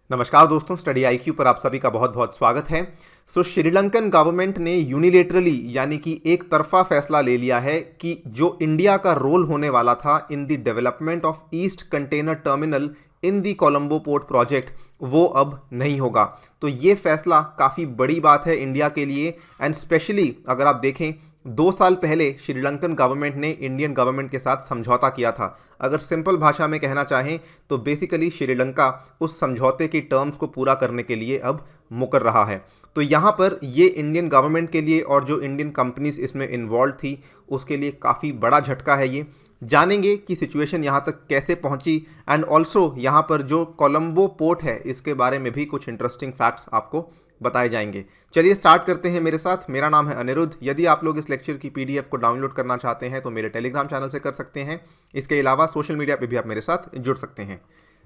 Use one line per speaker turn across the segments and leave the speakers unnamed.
नमस्कार दोस्तों, study IQ पर आप सभी का बहुत बहुत स्वागत है। श्रीलंकन गवर्नमेंट ने यूनिलेटरली यानी कि एक तरफा फैसला ले लिया है कि जो इंडिया का रोल होने वाला था in the development of east container terminal in the Colombo port project वो अब नहीं होगा। तो ये फैसला काफ़ी बड़ी बात है इंडिया के लिए। एंड स्पेशली अगर आप देखें 2 साल पहले श्रीलंकन गवर्नमेंट ने इंडियन गवर्नमेंट के साथ समझौता किया था। अगर सिंपल भाषा में कहना चाहें तो बेसिकली श्रीलंका उस समझौते की टर्म्स को पूरा करने के लिए अब मुकर रहा है। तो यहाँ पर ये इंडियन गवर्नमेंट के लिए और जो इंडियन कंपनीज इसमें इन्वॉल्व थी उसके लिए काफ़ी बड़ा झटका है। ये जानेंगे कि सिचुएशन यहाँ तक कैसे पहुँची एंड ऑल्सो यहाँ पर जो कोलंबो पोर्ट है इसके बारे में भी कुछ इंटरेस्टिंग फैक्ट्स आपको बताए जाएंगे। चलिए स्टार्ट करते हैं मेरे साथ। मेरा नाम है अनिरुद्ध। यदि आप लोग इस लेक्चर की पीडीएफ को डाउनलोड करना चाहते हैं तो मेरे टेलीग्राम चैनल से कर सकते हैं। इसके अलावा सोशल मीडिया पे भी आप मेरे साथ जुड़ सकते हैं।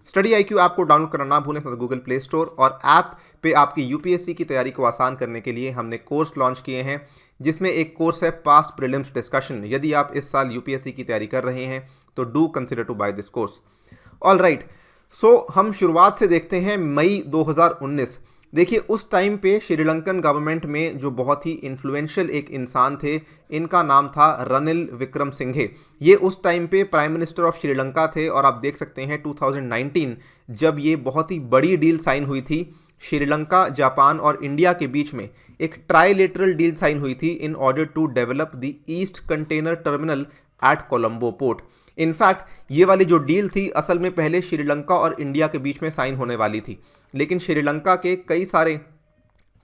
स्टडी आईक्यू ऐप को डाउनलोड करना ना भूलें तो गूगल प्ले स्टोर और ऐप पे आपकी यूपीएससी की तैयारी को आसान करने के लिए हमने कोर्स लॉन्च किए हैं, जिसमें एक कोर्स है पास्ट प्रीलिम्स डिस्कशन। यदि आप इस साल यूपीएससी की तैयारी कर रहे हैं तो do consider to buy this course. All right, so हम शुरुआत से देखते हैं मई 2019। देखिए उस टाइम पे श्रीलंकन गवर्नमेंट में जो बहुत ही इन्फ्लुएंशियल एक इंसान थे, इनका नाम था रनिल विक्रमसिंघे। ये उस टाइम पे प्राइम मिनिस्टर ऑफ श्रीलंका थे और आप देख सकते हैं 2019 जब ये बहुत ही बड़ी डील साइन हुई थी श्रीलंका, जापान और इंडिया के बीच में एक ट्राइलेटरल डील साइन हुई थी in order to develop the east container terminal at Colombo port. In fact ये वाली जो डील थी असल में पहले श्रीलंका और इंडिया के बीच में साइन होने वाली थी, लेकिन श्रीलंका के कई सारे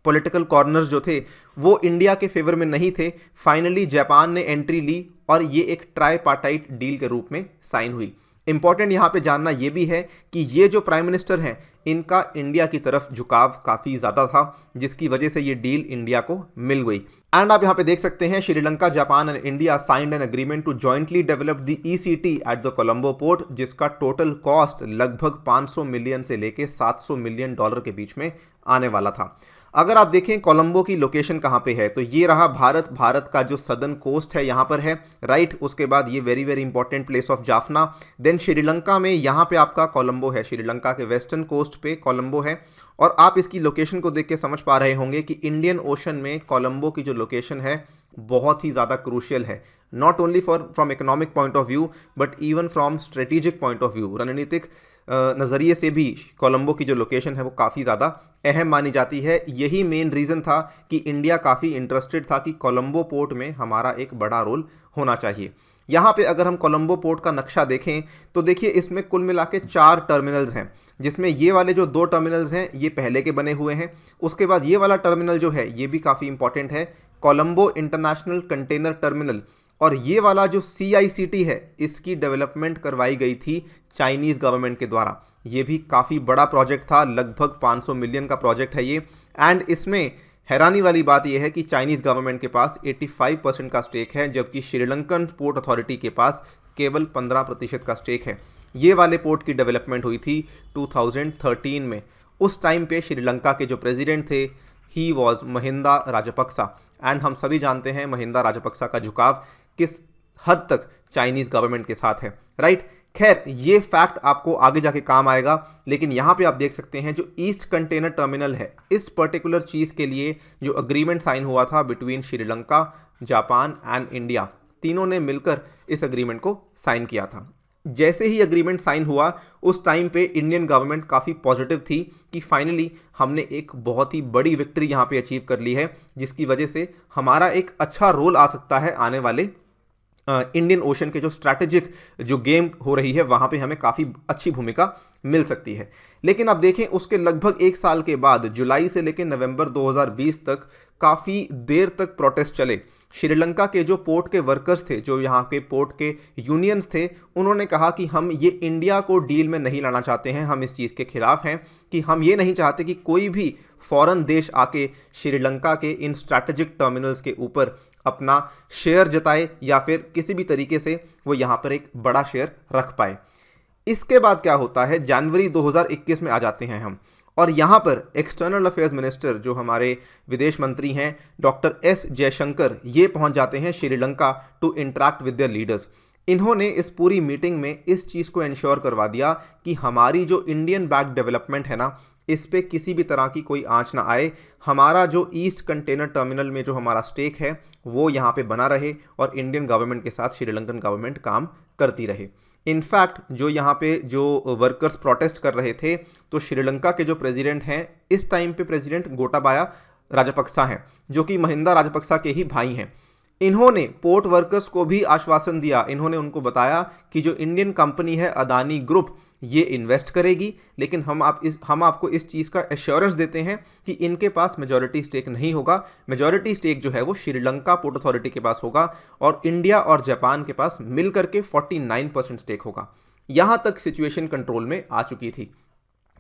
पॉलिटिकल कॉर्नर्स जो थे वो इंडिया के फेवर में नहीं थे। फाइनली जापान ने एंट्री ली और ये एक ट्राईपार्टाइट डील के रूप में साइन हुई। इंपॉर्टेंट यहाँ पे जानना ये भी है कि ये जो प्राइम मिनिस्टर हैं इनका इंडिया की तरफ झुकाव काफ़ी ज़्यादा था, जिसकी वजह से ये डील इंडिया को मिल गई। एंड आप यहाँ पे देख सकते हैं Sri Lanka, Japan and India signed an agreement to jointly develop the ECT at the Colombo port, जिसका टोटल कॉस्ट लगभग 500 मिलियन से लेके 700 मिलियन डॉलर के बीच में आने वाला था। अगर आप देखें कोलंबो की लोकेशन कहाँ पे है तो ये रहा भारत का जो सदर्न कोस्ट है यहाँ पर है, राइट। उसके बाद ये very very important place of Jaffna. Then Sri Lanka में यहाँ पे आपका कोलंबो है, श्रीलंका के वेस्टर्न कोस्ट पे कोलंबो है। और आप इसकी लोकेशन को देख के समझ पा रहे होंगे कि इंडियन ओशन में कोलंबो की जो लोकेशन है बहुत ही ज़्यादा क्रूशियल है, not only from economic point of view but even from strategic point of view. रणनीतिक नज़रिए से भी कोलंबो की जो लोकेशन है वो काफ़ी ज़्यादा अहम मानी जाती है। यही मेन रीज़न था कि इंडिया काफ़ी इंटरेस्टेड था कि कोलंबो पोर्ट में हमारा एक बड़ा रोल होना चाहिए। यहाँ पे अगर हम कोलंबो पोर्ट का नक्शा देखें तो देखिए इसमें कुल मिला के 4 टर्मिनल्स हैं, जिसमें ये वाले जो 2 टर्मिनल्स हैं ये पहले के बने हुए हैं। उसके बाद ये वाला टर्मिनल जो है ये भी काफ़ी इंपॉर्टेंट है, कोलंबो इंटरनेशनल कंटेनर टर्मिनल। और ये वाला जो CICT है इसकी डेवलपमेंट करवाई गई थी चाइनीज़ गवर्नमेंट के द्वारा। ये भी काफ़ी बड़ा प्रोजेक्ट था, लगभग 500 मिलियन का प्रोजेक्ट है ये। एंड इसमें हैरानी वाली बात यह है कि चाइनीज़ गवर्नमेंट के पास 85% का स्टेक है, जबकि श्रीलंकन पोर्ट अथॉरिटी के पास केवल 15% का स्टेक है। ये वाले पोर्ट की डेवलपमेंट हुई थी 2013 में। उस टाइम पे श्रीलंका के जो प्रेसिडेंट थे he was Mahinda Rajapaksa. And हम सभी जानते हैं महिंदा राजपक्सा का झुकाव किस हद तक चाइनीज़ गवर्नमेंट के साथ है, राइट। खैर ये फैक्ट आपको आगे जाके काम आएगा, लेकिन यहाँ पे आप देख सकते हैं जो ईस्ट कंटेनर टर्मिनल है इस पर्टिकुलर चीज़ के लिए जो अग्रीमेंट साइन हुआ था between Sri Lanka, Japan and India, तीनों ने मिलकर इस अग्रीमेंट को साइन किया था। जैसे ही अग्रीमेंट साइन हुआ उस टाइम पे इंडियन गवर्नमेंट काफ़ी पॉजिटिव थी कि फाइनली हमने एक बहुत ही बड़ी विक्ट्री यहाँ पे अचीव कर ली है, जिसकी वजह से हमारा एक अच्छा रोल आ सकता है आने वाले इंडियन ओशन के जो स्ट्रैटेजिक जो गेम हो रही है वहाँ पे हमें काफ़ी अच्छी भूमिका मिल सकती है। लेकिन अब देखें उसके लगभग 1 साल के बाद जुलाई से लेकर नवंबर 2020 तक काफ़ी देर तक प्रोटेस्ट चले। श्रीलंका के जो पोर्ट के वर्कर्स थे, जो यहाँ के पोर्ट के यूनियंस थे, उन्होंने कहा कि हम ये इंडिया को डील में नहीं लाना चाहते हैं, हम इस चीज़ के खिलाफ हैं कि हम ये नहीं चाहते कि कोई भी फॉरेन देश आके श्रीलंका के इन स्ट्रैटेजिक टर्मिनल्स के ऊपर अपना शेयर जताए या फिर किसी भी तरीके से वो यहाँ पर एक बड़ा शेयर रख पाए। इसके बाद क्या होता है, जनवरी 2021 में आ जाते हैं हम, और यहाँ पर एक्सटर्नल अफेयर्स मिनिस्टर जो हमारे विदेश मंत्री हैं डॉक्टर एस जयशंकर, ये पहुँच जाते हैं Sri Lanka to interact with their leaders. इन्होंने इस पूरी मीटिंग में इस चीज़ को इंश्योर करवा दिया कि हमारी जो इंडियन बैक डेवलपमेंट है ना, इस पे किसी भी तरह की कोई आंच ना आए, हमारा जो ईस्ट कंटेनर टर्मिनल में जो हमारा स्टेक है वो यहाँ पे बना रहे और इंडियन गवर्नमेंट के साथ श्रीलंकन गवर्नमेंट काम करती रहे। इनफैक्ट जो यहाँ पे जो वर्कर्स प्रोटेस्ट कर रहे थे, तो श्रीलंका के जो प्रेसिडेंट हैं इस टाइम पे प्रेसिडेंट गोटाबाया राजपक्सा हैं, जो कि महिंदा राजपक्सा के ही भाई हैं। इन्होंने पोर्ट वर्कर्स को भी आश्वासन दिया, इन्होंने उनको बताया कि जो इंडियन कंपनी है अदानी ग्रुप, ये इन्वेस्ट करेगी, लेकिन हम आपको इस चीज़ का एश्योरेंस देते हैं कि इनके पास मेजॉरिटी स्टेक नहीं होगा। मेजॉरिटी स्टेक जो है वो श्रीलंका पोर्ट अथॉरिटी के पास होगा और इंडिया और जापान के पास मिल करके 49% स्टेक होगा। यहाँ तक सिचुएशन कंट्रोल में आ चुकी थी।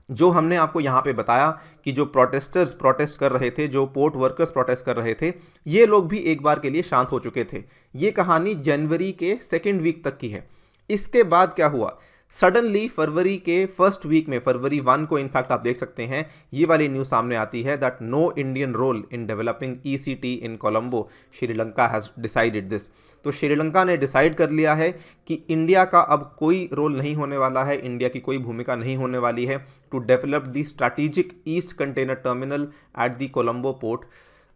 जो हमने आपको यहाँ पे बताया कि जो प्रोटेस्टर्स प्रोटेस्ट कर रहे थे, जो पोर्ट वर्कर्स प्रोटेस्ट कर रहे थे, ये लोग भी एक बार के लिए शांत हो चुके थे। ये कहानी जनवरी के सेकेंड वीक तक की है। इसके बाद क्या हुआ, सडनली फरवरी के फर्स्ट वीक में, फरवरी 1 को इनफैक्ट आप देख सकते हैं ये वाली न्यूज़ सामने आती है that no Indian role in developing ECT in Colombo, Sri Lanka has decided this. तो श्रीलंका ने डिसाइड कर लिया है कि इंडिया का अब कोई रोल नहीं होने वाला है, इंडिया की कोई भूमिका नहीं होने वाली है to develop the strategic east container terminal at the Colombo port.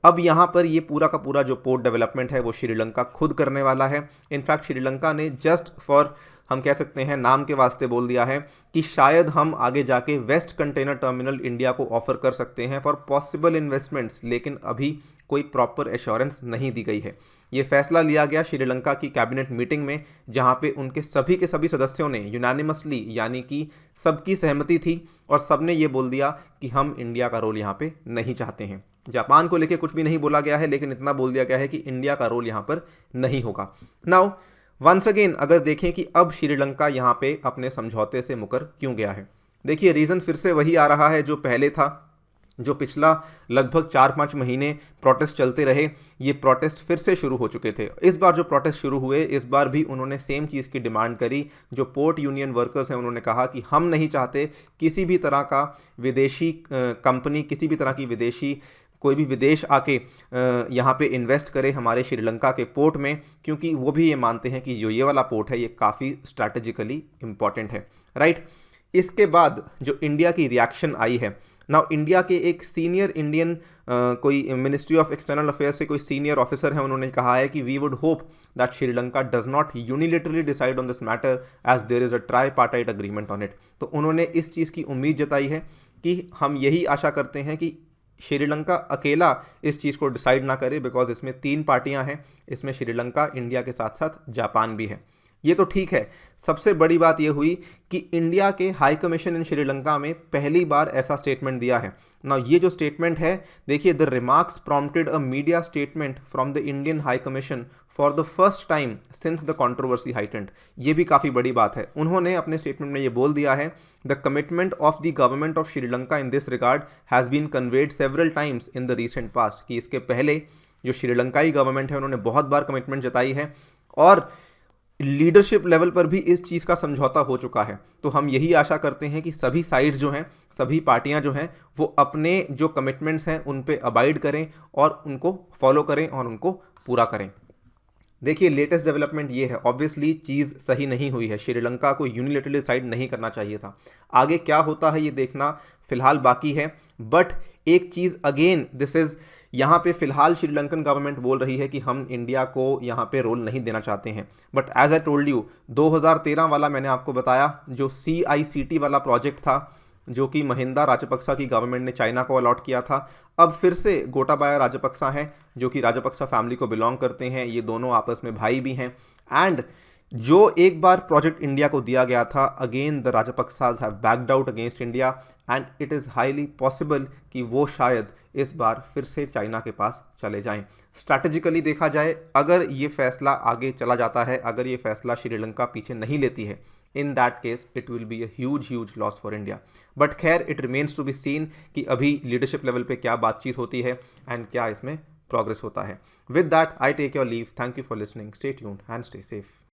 अब यहाँ पर ये पूरा का पूरा जो पोर्ट डेवलपमेंट है वो श्रीलंका खुद करने वाला है। इनफैक्ट श्रीलंका ने जस्ट फॉर, हम कह सकते हैं नाम के वास्ते, बोल दिया है कि शायद हम आगे जाके वेस्ट कंटेनर टर्मिनल इंडिया को ऑफर कर सकते हैं फॉर पॉसिबल इन्वेस्टमेंट्स, लेकिन अभी कोई प्रॉपर एश्योरेंस नहीं दी गई है। ये फैसला लिया गया श्रीलंका की कैबिनेट मीटिंग में, जहां पे उनके सभी के सभी सदस्यों ने यूनानिमसली, यानी कि सबकी सहमति थी और सबने ये बोल दिया कि हम इंडिया का रोल यहाँ पे नहीं चाहते हैं। जापान को लेके कुछ भी नहीं बोला गया है, लेकिन इतना बोल दिया गया है कि इंडिया का रोल यहाँ पर नहीं होगा। नाउ वंस अगेन अगर देखें कि अब श्रीलंका यहाँ पे अपने समझौते से मुकर क्यों गया है, देखिए रीज़न फिर से वही आ रहा है जो पहले था। जो पिछला लगभग 4-5 महीने प्रोटेस्ट चलते रहे, ये प्रोटेस्ट फिर से शुरू हो चुके थे। इस बार जो प्रोटेस्ट शुरू हुए, इस बार भी उन्होंने सेम चीज़ की डिमांड करी। जो पोर्ट यूनियन वर्कर्स हैं उन्होंने कहा कि हम नहीं चाहते किसी भी तरह का विदेशी कंपनी, किसी भी तरह की विदेशी कोई भी विदेश आके यहाँ पे इन्वेस्ट करे हमारे श्रीलंका के पोर्ट में, क्योंकि वो भी ये मानते हैं कि जो ये वाला पोर्ट है ये काफ़ी स्ट्रैटेजिकली इम्पॉर्टेंट है, राइट। इसके बाद जो इंडिया की रिएक्शन आई है, नाउ इंडिया के एक सीनियर इंडियन कोई मिनिस्ट्री ऑफ एक्सटर्नल अफेयर्स से कोई सीनियर ऑफिसर है, उन्होंने कहा है कि we would hope that Sri Lanka does not unilaterally decide on this matter as there is a tripartite agreement on it. तो उन्होंने इस चीज़ की उम्मीद जताई है कि हम यही आशा करते हैं कि श्रीलंका अकेला इस चीज़ को डिसाइड ना करे, बिकॉज इसमें 3 पार्टियां हैं, इसमें श्रीलंका, इंडिया के साथ साथ जापान भी है। ये तो ठीक है। सबसे बड़ी बात ये हुई कि इंडिया के हाई कमीशन इन श्रीलंका में पहली बार ऐसा स्टेटमेंट दिया है। ना ये जो स्टेटमेंट है, देखिए, the remarks prompted a media statement from the Indian high commission for the first time since the controversy heightened. ये भी काफ़ी बड़ी बात है। उन्होंने अपने स्टेटमेंट में ये बोल दिया है, the commitment of the government of Sri Lanka in this regard has been conveyed several times in the recent past. कि इसके पहले जो श्रीलंकाई गवर्नमेंट है उन्होंने बहुत बार कमिटमेंट जताई है और लीडरशिप लेवल पर भी इस चीज़ का समझौता हो चुका है। तो हम यही आशा करते हैं कि सभी साइड्स जो हैं, सभी पार्टियां जो हैं, वो अपने जो कमिटमेंट्स हैं उन पे अबाइड करें और उनको फॉलो करें और उनको पूरा करें। देखिए, लेटेस्ट डेवलपमेंट ये है, ऑब्वियसली चीज़ सही नहीं हुई है, श्रीलंका को यूनिलेटरली डिसाइड नहीं करना चाहिए था। आगे क्या होता है ये देखना फिलहाल बाकी है। बट एक चीज़ अगेन, दिस इज़, यहाँ पे फिलहाल श्रीलंकन गवर्नमेंट बोल रही है कि हम इंडिया को यहाँ पे रोल नहीं देना चाहते हैं। But as I told you, 2013 वाला मैंने आपको बताया जो CICT वाला प्रोजेक्ट था, जो कि महिंदा राजपक्सा की गवर्नमेंट ने चाइना को अलॉट किया था, अब फिर से गोटाबाया राजपक्सा हैं जो कि राजपक्सा फैमिली को बिलोंग करते हैं, ये दोनों आपस में भाई भी हैं। एंड जो एक बार प्रोजेक्ट इंडिया को दिया गया था, again the Rajapaksas have backed out against India and it is highly possible कि वो शायद इस बार फिर से चाइना के पास चले जाएं। स्ट्रैटेजिकली देखा जाए, अगर ये फैसला आगे चला जाता है, अगर ये फैसला श्रीलंका पीछे नहीं लेती है, in that case it will be a huge loss for India. But खैर, it remains to be seen कि अभी लीडरशिप लेवल पे क्या बातचीत होती है एंड क्या इसमें प्रोग्रेस होता है। With that I take your leave. Thank you for listening. Stay tuned and stay safe.